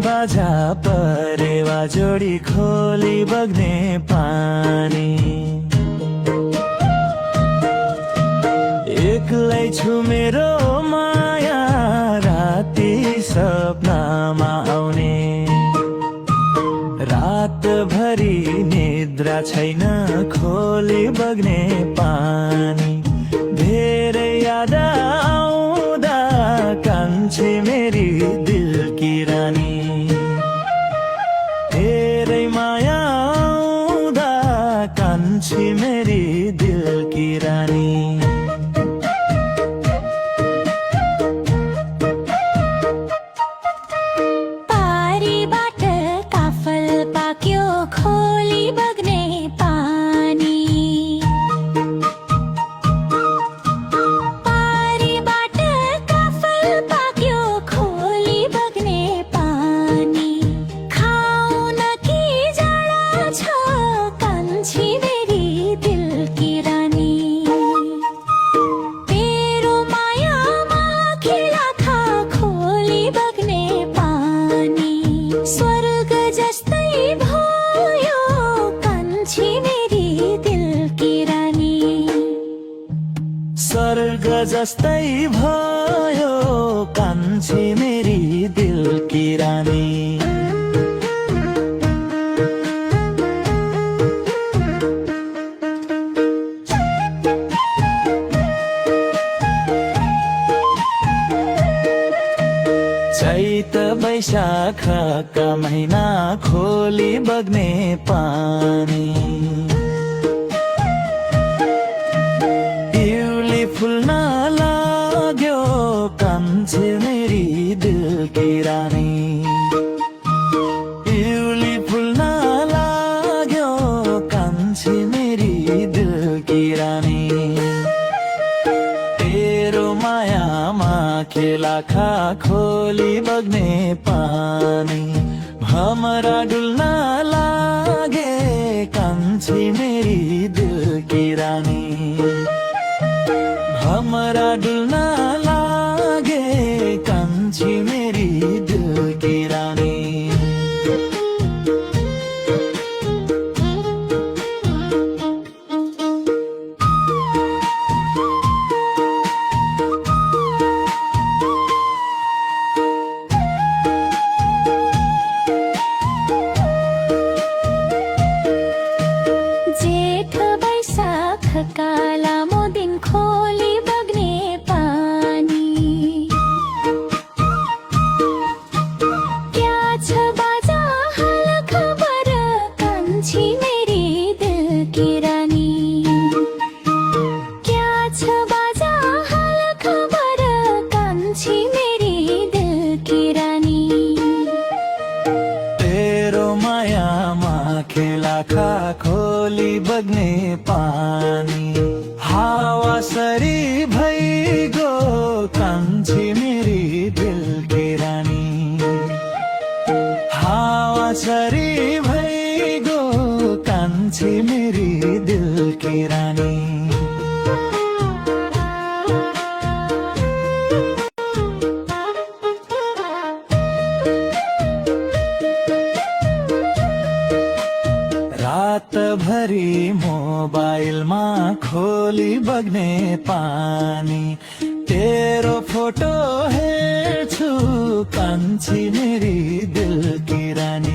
बाजा परेवा जोडी खोली बग्ने पानी एक्लै छु मेरो माया राति सपनामा आउने रातभरि निद्रा छैन खोली बग्ने पानी धेरै याद आउँदा कान्छी मेरी दिल की रानी धेरै माया आउँदा कान्छी मेरी दिल की रानी खोली बग्ने पानी पारीबाट काफल पाक्यो खोली बग्ने पानी खाउन कि जाडा छ कान्छी मेरी दिल की रानी तेरो मायामा खेला खा खोली बग्ने पानी स्वर्ग जस्तै स्वर्ग जस्तै भयो कान्छी मेरी दिल की रानी चैत वैशाखका महिना खोली बग्ने पानी फुल्न लाग्यो कान्छी मेरी दिल की रानी इउली फुल्न लाग्यो कान्छी मेरी दिल की रानी तेरो मायामा खेला खा खोली बग्ने पानी भमरा डुल्न लागे कान्छी मेरी दिल की रानी हमरा डुल्न लागे कान्छी मेरी दिल की रानी जेठ वैशाख काला दिन खोली बग्ने पानी क्या छ बाजा हाल खबर कान्छी मेरी दिल की रानी क्या छ बाजा हाल खबर कान्छी मेरी दिल की रानी तेरो मायामा खेला खा खोली बग्ने पानी हावा सरी भइगो कान्छी मेरी दिल की रानी हावा सरी भइगो कान्छी मेरी दिल की रानी रातभरि मोबाइलमा खोली बग्ने पानी तेरो फोटो हेर्छु कान्छी मेरी दिल की रानी